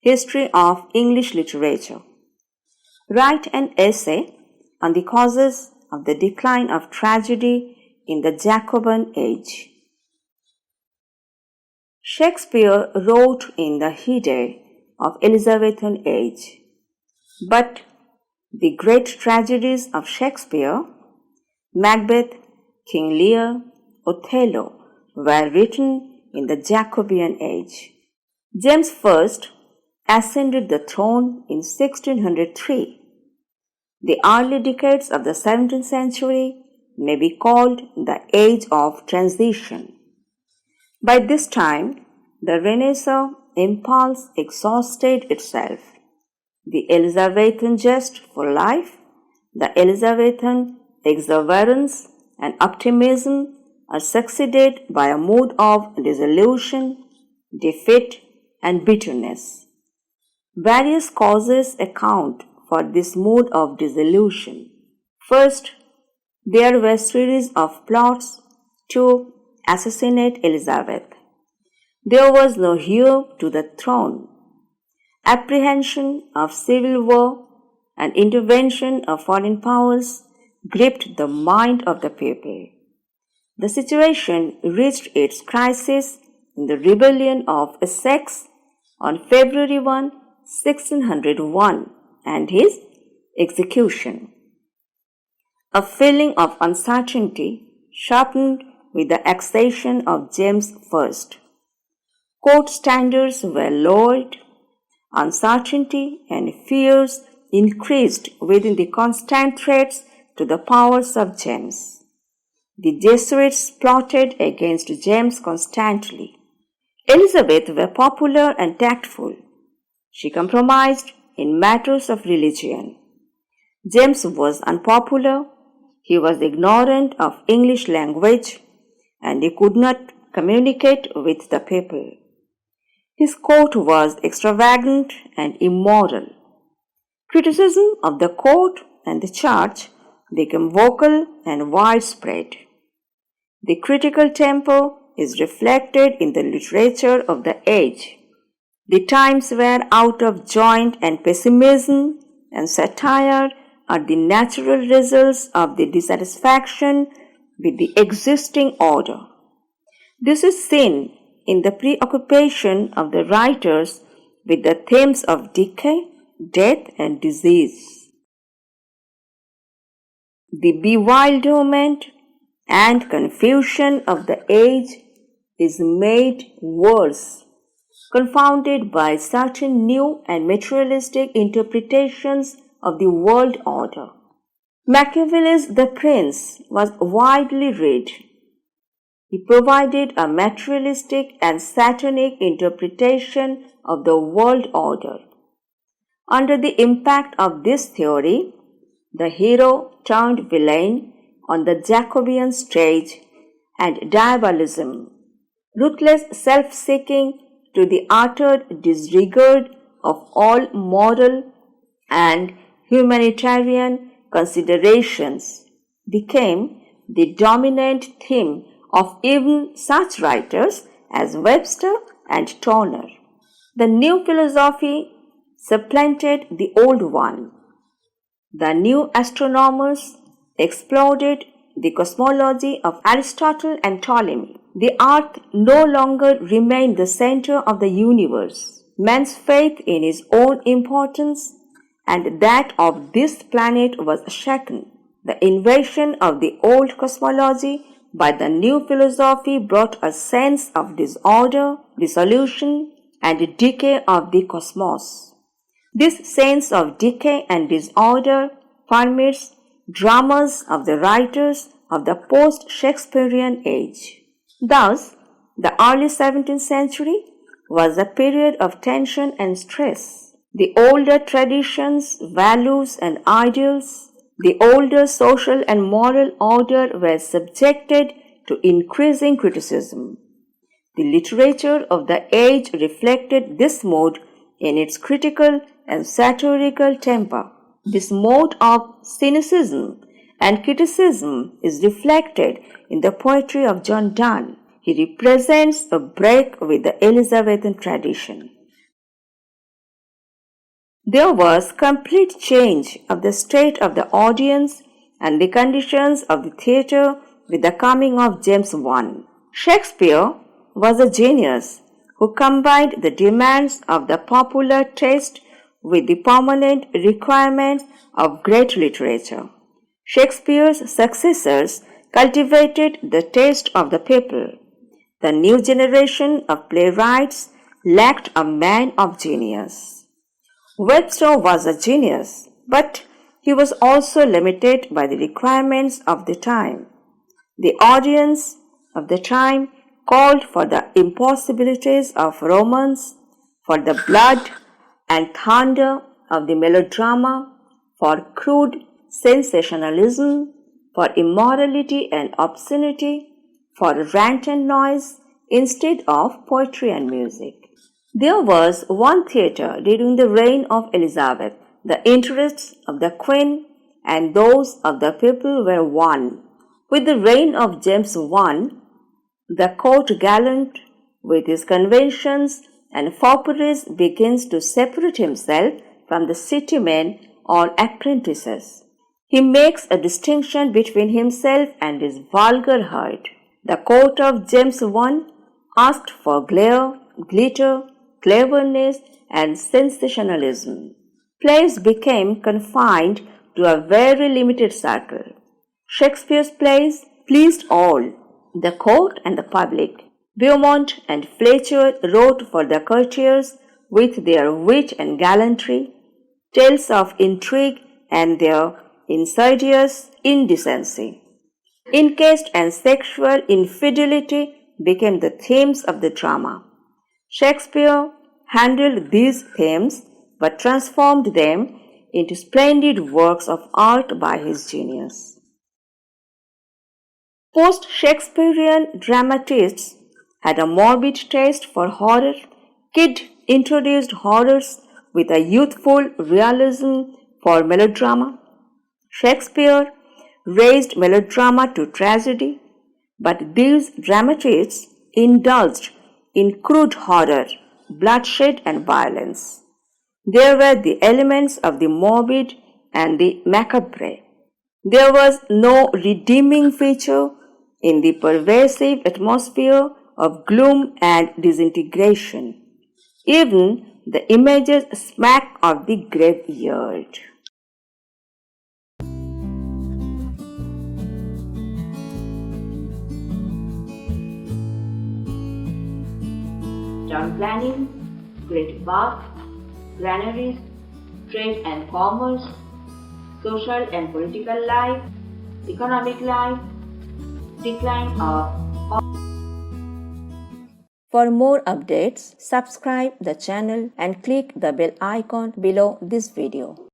History of English Literature. Write an essay on the causes of the decline of tragedy in the Jacobean age. Shakespeare wrote in the heyday of Elizabethan age, but the great tragedies of Shakespeare, Macbeth, King Lear, Othello, were written in the Jacobean age. James I ascended the throne in 1603. The early decades of the 17th century may be called the Age of Transition. By this time, the Renaissance impulse exhausted itself. The Elizabethan zest for life, the Elizabethan exuberance and optimism are succeeded by a mood of disillusion, defeat, and bitterness. Various causes account for this mood of disillusion. First, there were a series of plots to assassinate Elizabeth. There was no heir to the throne. Apprehension of civil war and intervention of foreign powers gripped the mind of the people. The situation reached its crisis in the rebellion of Essex on February 1, 1601, and his execution. A feeling of uncertainty sharpened with the accession of James I. Court standards were lowered. Uncertainty and fears increased within the constant threats to the powers of James. The Jesuits plotted against James constantly. Elizabeth was popular and tactful. She compromised in matters of religion. James was unpopular. He was ignorant of English language and he could not communicate with the people. His court was extravagant and immoral. Criticism of the court and the church became vocal and widespread. The critical temper is reflected in the literature of the age. The times were out of joint and pessimism and satire are the natural results of the dissatisfaction with the existing order. This is seen in the preoccupation of the writers with the themes of decay, death, and disease. The bewilderment and confusion of the age is made worse, confounded by certain new and materialistic interpretations of the world order. Machiavelli's The Prince was widely read. He provided a materialistic and satanic interpretation of the world order. Under the impact of this theory, the hero turned villain on the Jacobean stage and diabolism, ruthless self-seeking to the utter disregard of all moral and humanitarian considerations became the dominant theme of even such writers as Webster and Turner. The new philosophy supplanted the old one. The new astronomers exploded the cosmology of Aristotle and Ptolemy. The earth no longer remained the center of the universe. Man's faith in his own importance and that of this planet was shaken. The invasion of the old cosmology by the new philosophy brought a sense of disorder, dissolution, and decay of the cosmos. This sense of decay and disorder permeates dramas of the writers of the post-Shakespearean age. Thus, the early 17th century was a period of tension and stress. The older traditions, values, and ideals, the older social and moral order were subjected to increasing criticism. The literature of the age reflected this mood in its critical and satirical temper. This mode of cynicism and criticism is reflected in the poetry of John Donne. He represents a break with the Elizabethan tradition. There was complete change of the state of the audience and the conditions of the theatre with the coming of James I. Shakespeare was a genius who combined the demands of the popular taste with the permanent requirements of great literature. Shakespeare's successors cultivated the taste of the people. The new generation of playwrights lacked a man of genius. Webster was a genius, but he was also limited by the requirements of the time. The audience of the time called for the impossibilities of romance, for the blood and thunder of the melodrama, for crude sensationalism, for immorality and obscenity, for rant and noise instead of poetry and music. There was one theatre during the reign of Elizabeth. The interests of the Queen and those of the people were one. With the reign of James I, the court gallant, with his conventions and fopperies, begins to separate himself from the city men or apprentices. He makes a distinction between himself and his vulgar herd. The court of James I asked for glare, glitter, cleverness, and sensationalism. Plays became confined to a very limited circle. Shakespeare's plays pleased all, the court and the public. Beaumont and Fletcher wrote for the courtiers with their wit and gallantry, tales of intrigue and their insidious indecency. Incest and sexual infidelity became the themes of the drama. Shakespeare handled these themes but transformed them into splendid works of art by his genius. Post-Shakespearean dramatists had a morbid taste for horror. Kidd introduced horrors with a youthful realism for melodrama. Shakespeare raised melodrama to tragedy, but these dramatists indulged in crude horror, bloodshed and violence. There were the elements of the morbid and the macabre. There was no redeeming feature in the pervasive atmosphere of gloom and disintegration. Even the images smack of the graveyard. Town planning, great baths, granaries, trade and commerce, social and political life, economic life, decline of. For more updates, subscribe the channel and click the bell icon below this video.